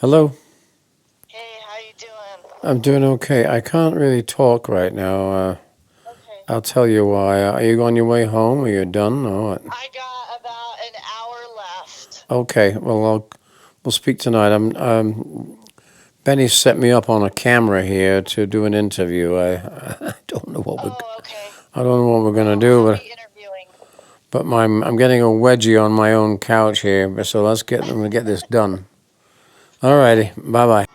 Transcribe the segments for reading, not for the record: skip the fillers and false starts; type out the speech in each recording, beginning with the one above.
Hello? Hey, how you doing? I'm doing okay. I can't really talk right now. Okay. I'll tell you why. Are you on your way home? Are you done or what? I got about an hour left. Okay, well, we'll speak tonight. Benny set me up on a camera here to do an interview. I don't know what we're Oh, okay. I don't know what we're gonna Well, do, happy interviewing. but I'm getting a wedgie on my own couch here. So we'll get this done. Alrighty, bye bye.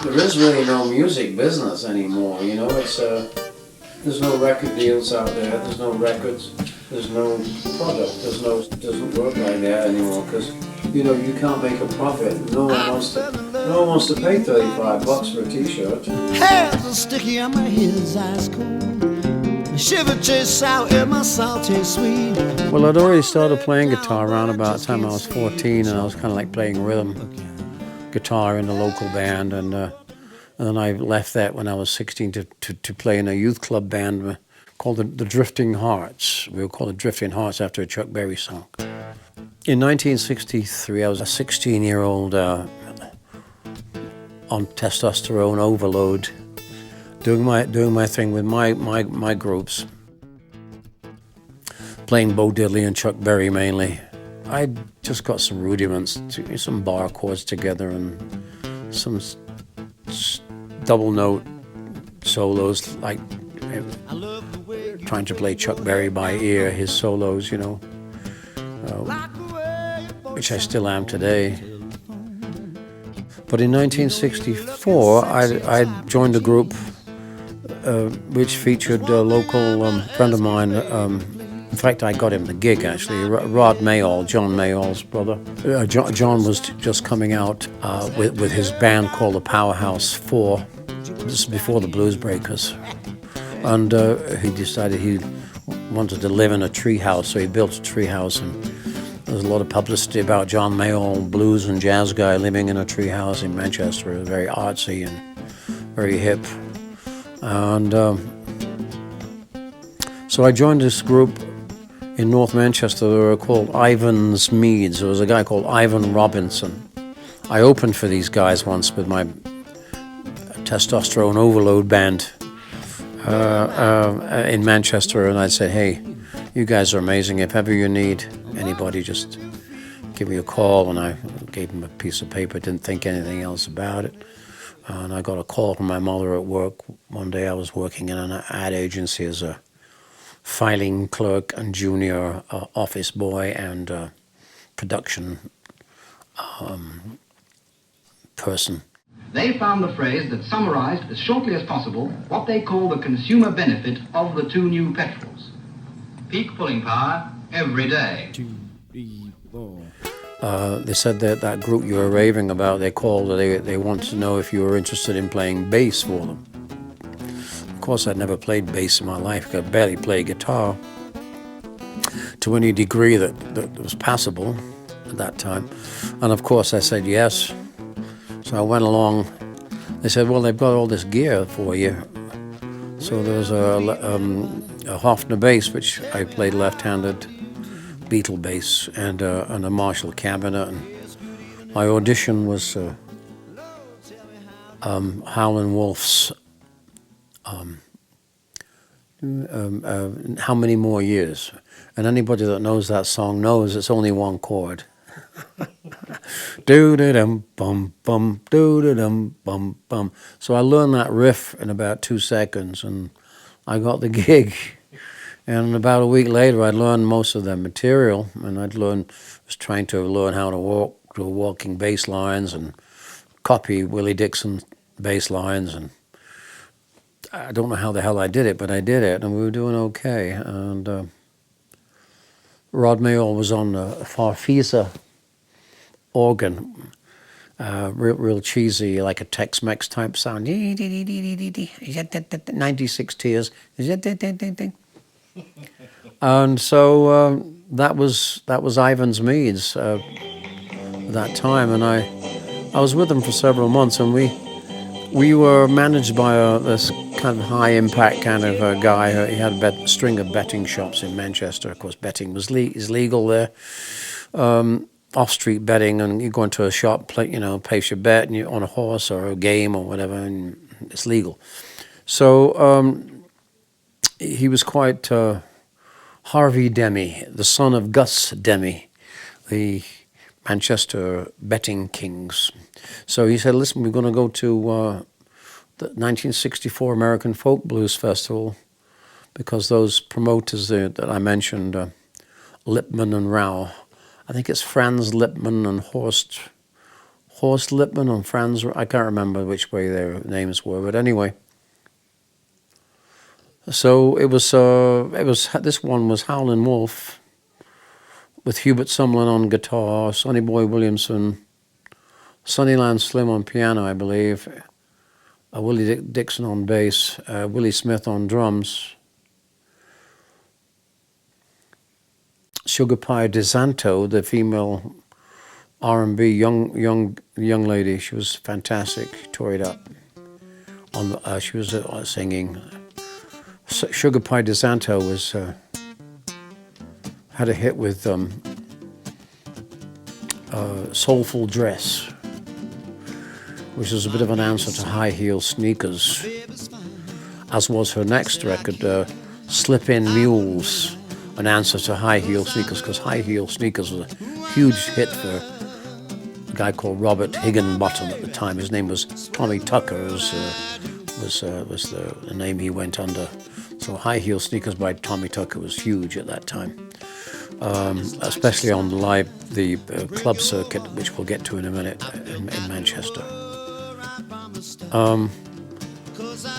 There is really no music business anymore. You know, there's no record deals out there. There's no records. There's no product. It doesn't work like that anymore because you know you can't make a profit. No one wants to pay $35 for a T-shirt. Hands are sticky and my head's ice cold. Shiver tastes sour and my salt tastes sweet. Well, I'd already started playing guitar around about the time I was 14, and I was kind of like playing rhythm guitar in a local band, and then I left that when I was 16 to play in a youth club band called the Drifting Hearts. We were called the Drifting Hearts after a Chuck Berry song. In 1963, I was a 16-year-old on testosterone overload, doing my thing with my groups, playing Bo Diddley and Chuck Berry mainly. I just got some rudiments, some bar chords together and some double note solos, like trying to play Chuck Berry by ear, his solos, you know, which I still am today. But in 1964, I joined a group which featured a local friend of mine. In fact, I got him the gig, actually. Rod Mayall, John Mayall's brother. John was just coming out with his band called the Powerhouse 4. This is before the Blues Breakers. And he decided he wanted to live in a treehouse, so he built a treehouse. And there was a lot of publicity about John Mayall, blues and jazz guy, living in a treehouse in Manchester. It was very artsy and very hip. And so I joined this group in North Manchester. They were called Ivan's Meads. There was a guy called Ivan Robinson. I opened for these guys once with my testosterone overload band in Manchester, and I said, hey, you guys are amazing. If ever you need anybody, just give me a call. And I gave him a piece of paper, didn't think anything else about it. And I got a call from my mother at work. One day I was working in an ad agency as a filing clerk and junior office boy and production person. They found the phrase that summarized as shortly as possible what they call the consumer benefit of the two new petrols. Peak pulling power every day. 2, 3, 4. They said that group you were raving about, they called, they wanted to know if you were interested in playing bass for them. Of course, I'd never played bass in my life. I could barely play guitar to any degree that was passable at that time. And of course, I said yes. So I went along. They said, well, they've got all this gear for you. So there was a Hofner bass, which I played left-handed, Beatle bass, and a Marshall cabinet. And my audition was Howlin' Wolf's How Many More Years. And anybody that knows that song knows it's only one chord. Do-da-dum, bum, bum, do-da-dum, bum, bum. So I learned that riff in about 2 seconds, and I got the gig. And about a week later, I'd learned most of the material, and was trying to learn how to do walking bass lines and copy Willie Dixon bass lines. And I don't know how the hell I did it, but I did it, and we were doing okay. And Rod Mayall was on the Farfisa organ, real cheesy, like a Tex-Mex type sound. 96 Tears. And so that was Ivan's Meads at that time, and I was with them for several months, and we were managed by this kind of high impact kind of guy. He had a string of betting shops in Manchester. Of course, betting was is legal there. Off street betting, and you go into a shop, place your bet, and you're on a horse or a game or whatever, and it's legal. So he was quite Harvey Demy, the son of Gus Demy, the Manchester betting kings. So he said, listen, we're going to go to the 1964 American Folk Blues Festival, because those promoters that I mentioned, Lipman and Rao, I think it's Franz Lipman and Horst Lipman and Franz, I can't remember which way their names were, but anyway. So this one was Howlin' Wolf with Hubert Sumlin on guitar, Sonny Boy Williamson, Sunnyland Slim on piano, I believe, Willie Dixon on bass, Willie Smith on drums, Sugar Pie DeSanto, the female R&B young lady. She was fantastic. She tore it up. She was singing. Sugar Pie DeSanto was had a hit with Soulful Dress, which was a bit of an answer to High Heel Sneakers, as was her next record, Slip In Mules, an answer to High Heel Sneakers, because High Heel Sneakers was a huge hit for a guy called Robert Higginbottom at the time. His name was Tommy Tucker, was the name he went under. So High Heel Sneakers by Tommy Tucker was huge at that time, especially on the club circuit, which we'll get to in a minute, in Manchester.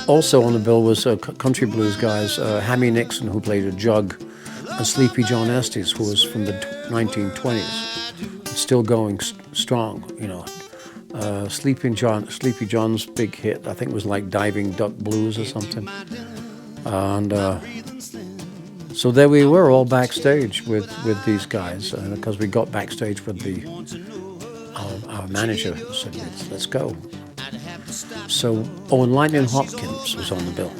Also on the bill was country blues guys, Hammy Nixon, who played a jug, and Sleepy John Estes, who was from the 1920s, still going strong. Sleepy John's big hit, I think, was like Diving Duck Blues or something. And so there we were, all backstage with these guys, because we got backstage with our manager, who said, let's go. So, and Lightning Hopkins was on the bill,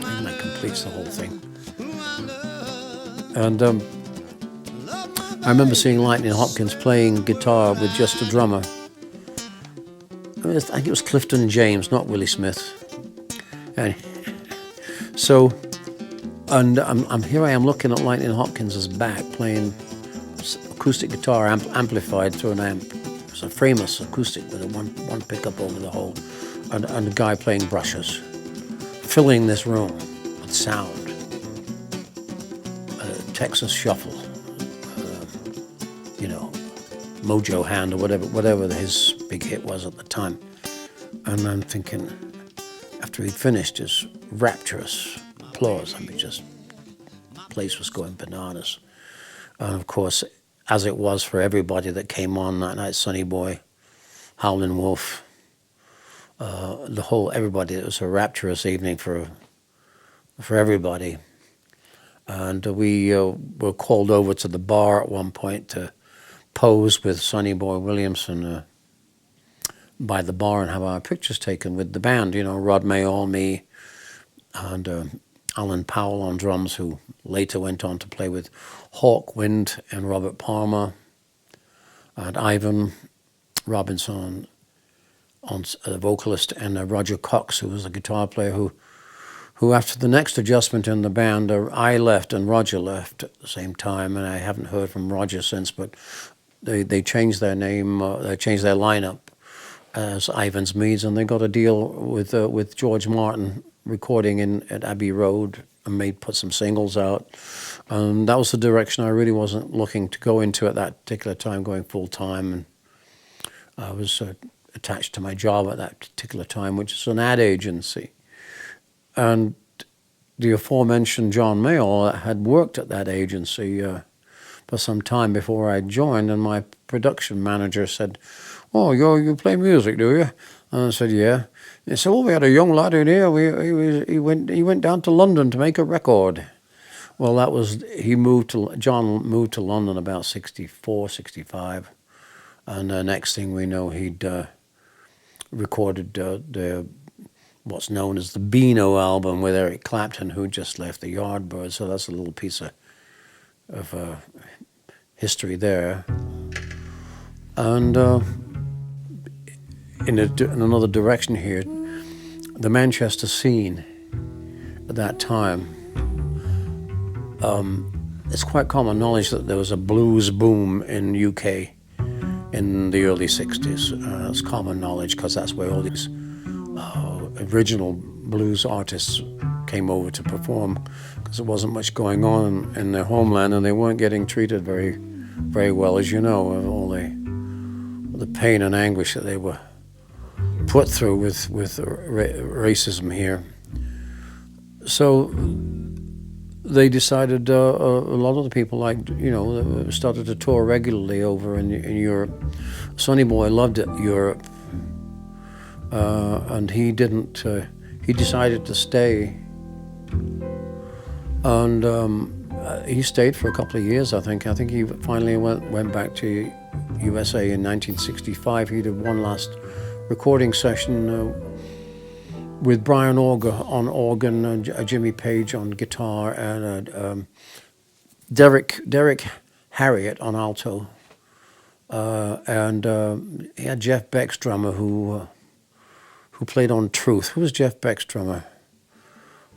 and that completes the whole thing. And I remember seeing Lightning Hopkins playing guitar with just a drummer. I think it was Clifton James, not Willie Smith. And so, I'm here. I am looking at Lightning Hopkins' back playing acoustic guitar amplified through an amp. It was a frameless acoustic with one pickup over the whole, and a guy playing brushes, filling this room with sound. Texas Shuffle, Mojo Hand, or whatever his big hit was at the time. And I'm thinking, after he'd finished his rapturous applause, the place was going bananas. And of course, as it was for everybody that came on that night, Sonny Boy, Howlin' Wolf, everybody, it was a rapturous evening for everybody. And we were called over to the bar at one point to pose with Sonny Boy Williamson by the bar and have our pictures taken with the band. Rod Mayall, me, and Alan Powell on drums, who later went on to play with Hawkwind and Robert Palmer, and Ivan Robinson on the vocalist, and Roger Cox, who was a guitar player, who after the next adjustment in the band, I left and Roger left at the same time, and I haven't heard from Roger since, but they changed their name, they changed their lineup as Ivan's Meads, and they got a deal with George Martin recording at Abbey Road, and put some singles out. That was the direction I really wasn't looking to go into at that particular time, going full time, and I was attached to my job at that particular time, which is an ad agency. And the aforementioned John Mayall had worked at that agency for some time before I joined, and my production manager said, "Oh, you play music, do you?" And I said, "Yeah." And he said, "Oh, we had a young lad in here. He went down to London to make a record." Well, John moved to London about 64, 65, and the next thing we know, he'd recorded what's known as the Beano album with Eric Clapton, who just left the Yardbirds. So that's a little piece of history there. And in another direction here, the Manchester scene at that time, it's quite common knowledge that there was a blues boom in UK in the early 60s. It's common knowledge because that's where all these original blues artists came over to perform, because there wasn't much going on in their homeland, and they weren't getting treated very, very well, as you know, of all the pain and anguish that they were put through with racism here. So they decided, a lot of the people started to tour regularly over in Europe. Sonny Boy loved Europe, and he didn't. He decided to stay, and he stayed for a couple of years. I think he finally went back to USA in 1965. He did one last recording session with Brian Auger on organ, and Jimmy Page on guitar, and Derek Harriott on alto, and he had Jeff Beck's drummer who played on Truth. Who was Jeff Beck's drummer?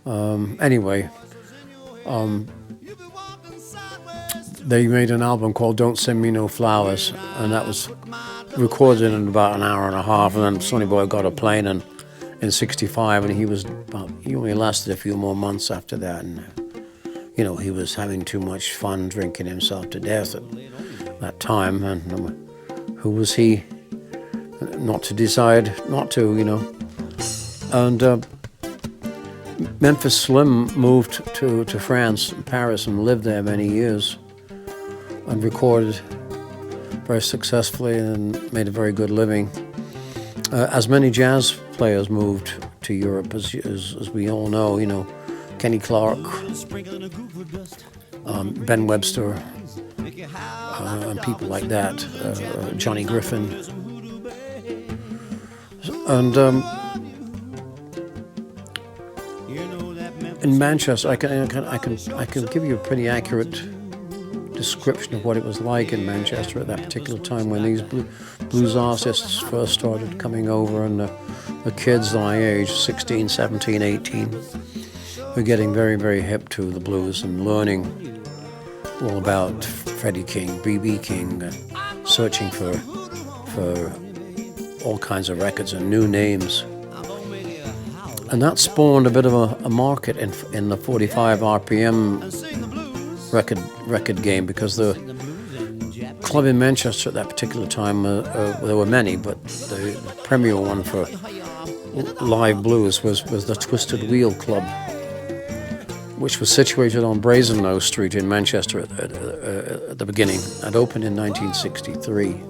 Anyway, they made an album called Don't Send Me No Flowers, and that was recorded in about an hour and a half, and then Sonny Boy got a plane and in 65, and he only lasted a few more months after that, and he was having too much fun drinking himself to death at that time, and who was he not to decide not to, and Memphis Slim moved to France, Paris, and lived there many years, and recorded very successfully and made a very good living. As many jazz players moved to Europe, as we all know, Kenny Clark, Ben Webster, and people like that, Johnny Griffin, and in Manchester, I can give you a pretty accurate description of what it was like in Manchester at that particular time when these blues artists first started coming over, and the kids my age, 16, 17, 18, were getting very, very hip to the blues and learning all about Freddie King, Bmakin, searching for all kinds of records and new names. And that spawned a bit of a market in the 45 RPM record game, because the club in Manchester at that particular time, there were many, but the premier one for live blues was the Twisted Wheel Club, which was situated on Brasenose Street in Manchester at the beginning. It opened in 1963.